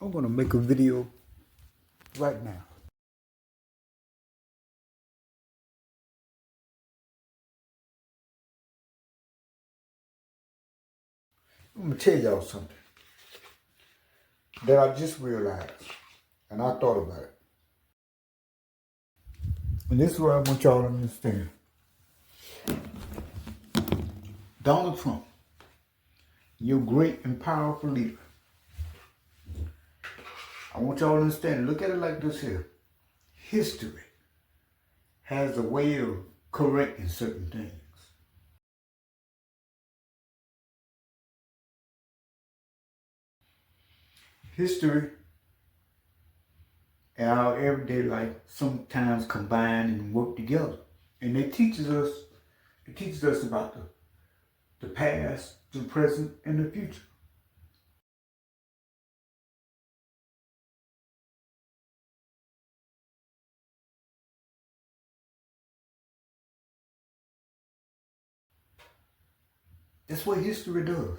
I'm gonna make a video right now. I'm gonna tell y'all something that I just realized, and I thought about it. And this is what I want y'all to understand. Donald Trump, your great and powerful leader. I want y'all to understand, look at it like this here. History has a way of correcting certain things. History and our everyday life sometimes combine and work together. And it teaches us about the past, the present, and the future. That's what history does.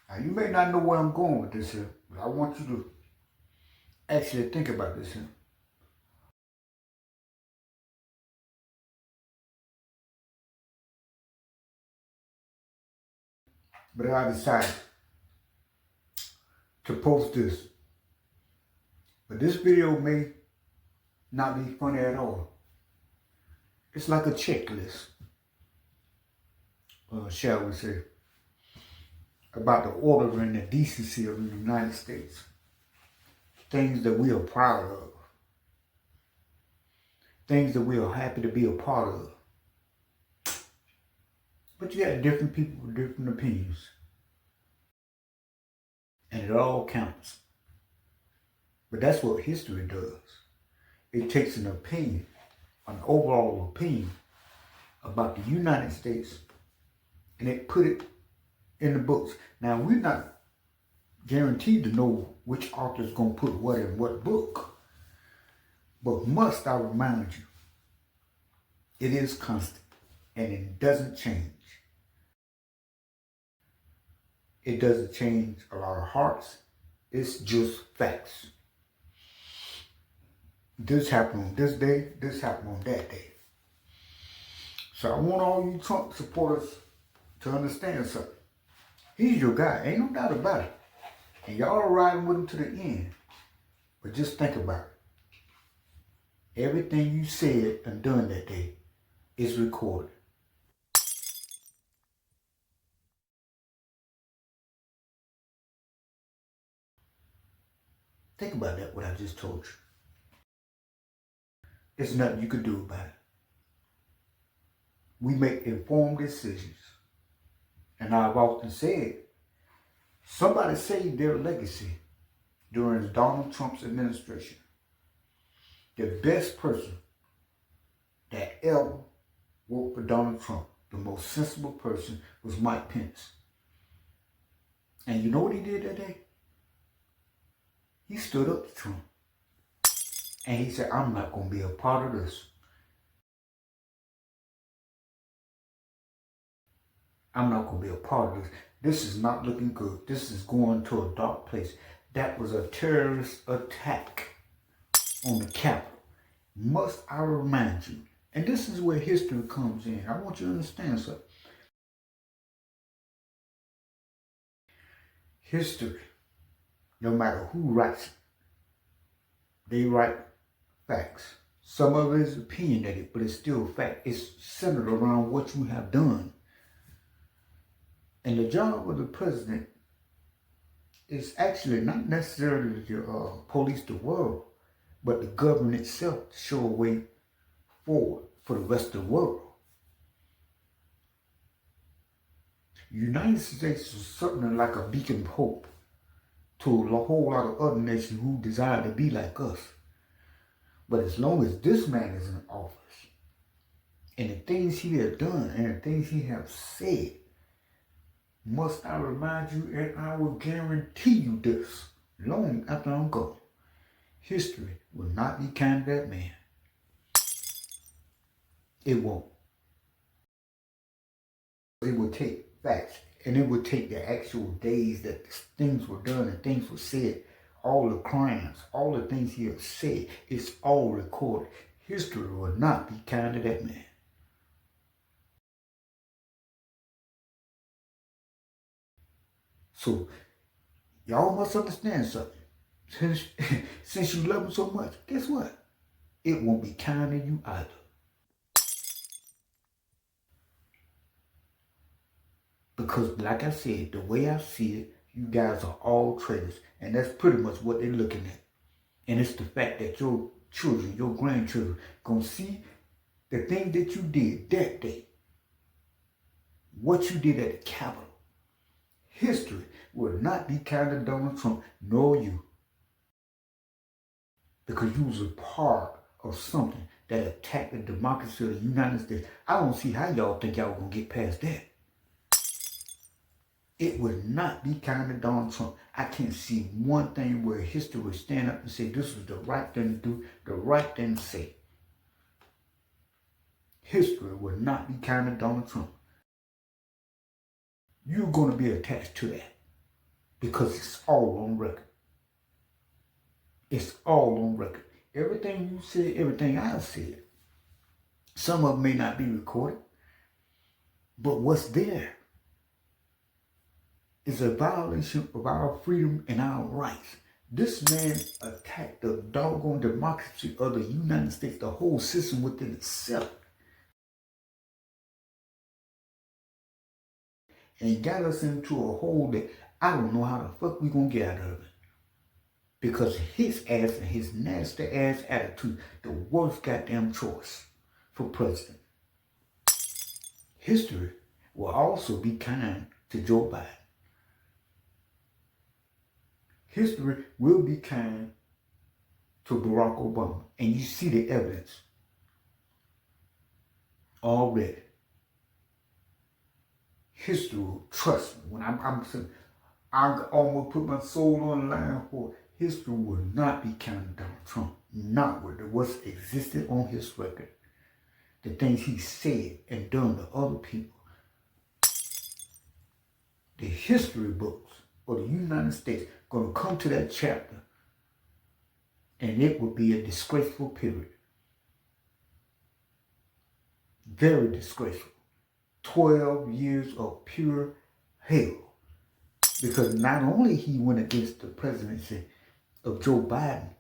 Now, you may not know where I'm going with this here, but I want you to actually think about this here. But I decided to post this. But this video may not be funny at all. It's like a checklist, shall we say, about the order and the decency of the United States. Things that we are proud of. Things that we are happy to be a part of. But you got different people with different opinions. And it all counts. But that's what history does. It takes an opinion, an overall opinion about the United States, and it put it in the books. Now, we're not guaranteed to know which author is going to put what in what book. But must I remind you, it is constant and it doesn't change. It doesn't change a lot of hearts. It's just facts. This happened on this day, this happened on that day. So I want all you Trump supporters to understand something. He's your guy, ain't no doubt about it. And y'all are riding with him to the end. But just think about it. Everything you said and done that day is recorded. Think about that, what I just told you. There's nothing you can do about it. We make informed decisions. And I've often said, somebody saved their legacy during Donald Trump's administration. The best person that ever worked for Donald Trump, the most sensible person, was Mike Pence. And you know what he did that day? He stood up to Trump. And he said, I'm not going to be a part of this. I'm not going to be a part of this. This is not looking good. This is going to a dark place. That was a terrorist attack on the Capitol. Must I remind you? And this is where history comes in. I want you to understand something. History, no matter who writes it, they write facts. Some of it is opinionated, but it's still fact. It's centered around what you have done. And the job of the president is actually not necessarily to police the world, but the government itself to show a way forward for the rest of the world. The United States is something like a beacon of hope to a whole lot of other nations who desire to be like us. But as long as this man is in office, and the things he has done and the things he has said, must I remind you, and I will guarantee you this, long after I'm gone, history will not be kind to that man. It won't. It will take facts And it would take the actual days that things were done and things were said, all the crimes, all the things he has said, it's all recorded. History will not be kind to that man. So y'all must understand something. Since you love him so much, guess what? It won't be kind to you either. Because like I said, the way I see it, you guys are all traitors. And that's pretty much what they're looking at. And it's the fact that your children, your grandchildren, gonna see the thing that you did that day. What you did at the Capitol. History will not be kind to Donald Trump, nor you. Because you was a part of something that attacked the democracy of the United States. I don't see how y'all think y'all gonna get past that. It would not be kind to Donald Trump. I can't see one thing where history would stand up and say this was the right thing to do, the right thing to say. History would not be kind to Donald Trump. You're going to be attached to that because it's all on record. It's all on record. Everything you said, everything I've said. Some of it may not be recorded, but what's there is a violation of our freedom and our rights. This man attacked the doggone democracy of the United States, the whole system within itself. And got us into a hole that I don't know how the fuck we gonna get out of it. Because his ass and his nasty ass attitude, the worst goddamn choice for president. History will also be kind to Joe Biden. History will be kind to Barack Obama. And you see the evidence already. History will trust me. When I'm saying, I almost put my soul on the line for history will not be kind to Donald Trump. Not with what's existed on his record. The things he said and done to other people. The history books of the United States going to come to that chapter and it will be a disgraceful period. Very disgraceful. 12 years of pure hell. Because not only he went against the presidency of Joe Biden,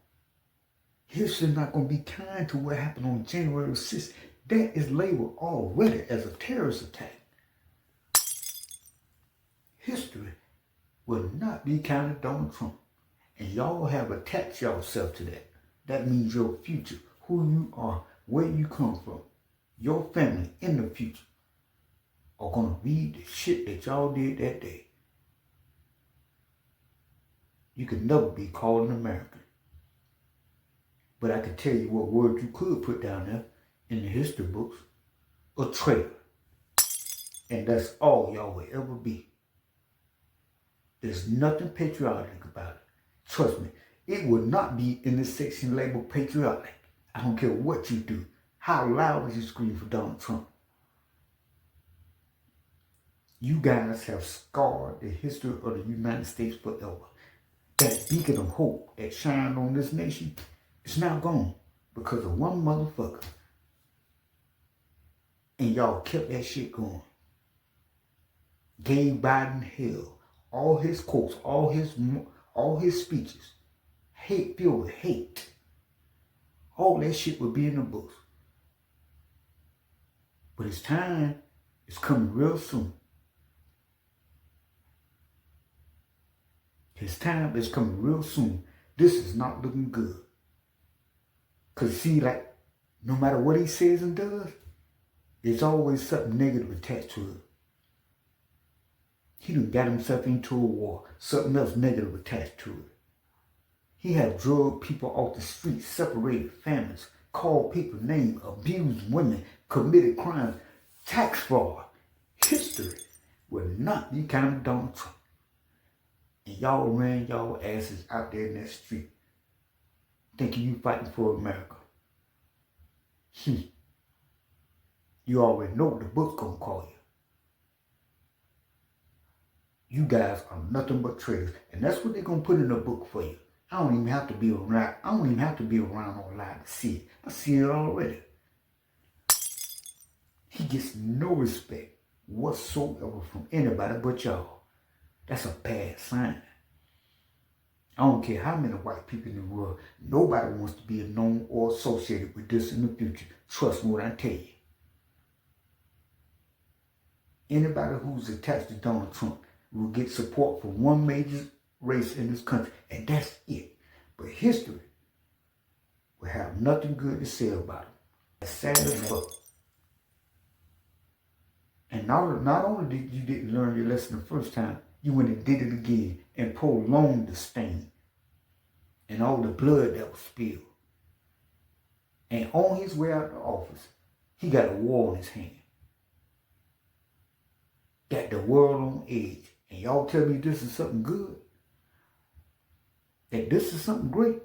history not going to be kind to what happened on January 6th. That is labeled already as a terrorist attack. History will not be kind to Donald Trump. And y'all have attached yourself to that. That means your future, who you are, where you come from, your family in the future are going to read the shit that y'all did that day. You could never be called an American. But I can tell you what word you could put down there in the history books. A traitor. And that's all y'all will ever be. There's nothing patriotic about it. Trust me, it will not be in this section labeled patriotic. I don't care what you do. How loud you scream for Donald Trump. You guys have scarred the history of the United States forever. That beacon of hope that shined on this nation is now gone because of one motherfucker. And y'all kept that shit going. Gave Biden hell. All his quotes, all his speeches, hate filled with hate. All that shit would be in the books. But his time is coming real soon. His time is coming real soon. This is not looking good. Because see, like, no matter what he says and does, there's always something negative attached to it. He done got himself into a war. Something else negative attached to it. He had drugged people off the streets, separated families, called people names, abused women, committed crimes, tax fraud. History will not be kind to Donald Trump. And y'all ran y'all asses out there in that street thinking you fighting for America. You already know what the book's gonna call you. You guys are nothing but traitors. And that's what they're going to put in the book for you. I don't even have to be around. I don't even have to be around online to see it. I see it already. He gets no respect whatsoever from anybody but y'all. That's a bad sign. I don't care how many white people in the world, nobody wants to be known or associated with this in the future. Trust me when I tell you. Anybody who's attached to Donald Trump will get support from one major race in this country, and that's it. But history will have nothing good to say about him. It's sad as fuck. And not only did you didn't learn your lesson the first time, you went and did it again and prolonged the stain and all the blood that was spilled. And on his way out of office, he got a war in his hand. Got the world on edge. And y'all tell me this is something good? That this is something great?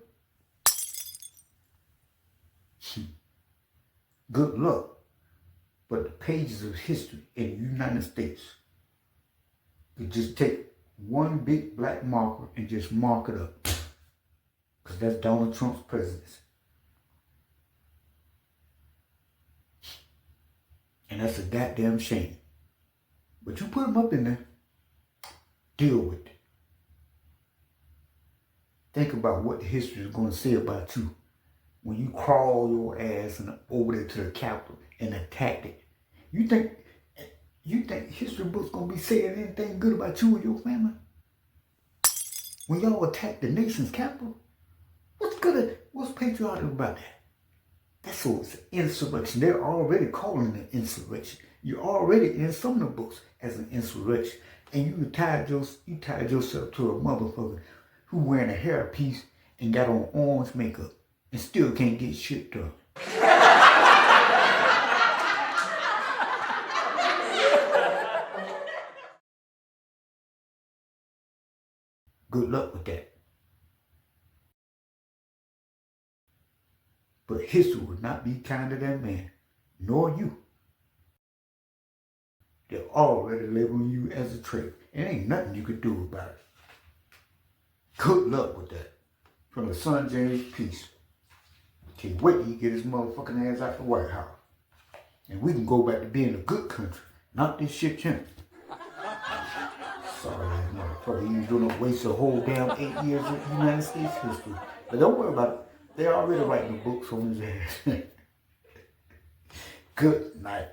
Good luck. But the pages of history in the United States could just take one big black marker and just mark it up. Because that's Donald Trump's presidency. And that's a goddamn shame. But you put him up in there. Deal with it. Think about what the history is going to say about you when you crawl your ass over there to the Capitol and attacked it. You think history books gonna be saying anything good about you and your family? When y'all attack the nation's capital? What's patriotic about that? That's what it's an insurrection. They're already calling it an insurrection. You're already in some of the books as an insurrection. And you tied yourself to a motherfucker who wearing a hairpiece and got on orange makeup and still can't get shit done. Good luck with that. But history will not be kind to that man, nor you. They're already labeling you as a traitor. And ain't nothing you could do about it. Good luck with that. From the SonOfJames piece. Can't wait till he get his motherfucking ass out the White House. And we can go back to being a good country, not this shit channel. Sorry, motherfucker, you don't waste a whole damn 8 years of United States history. But don't worry about it. They're already writing the books on his ass. Good night.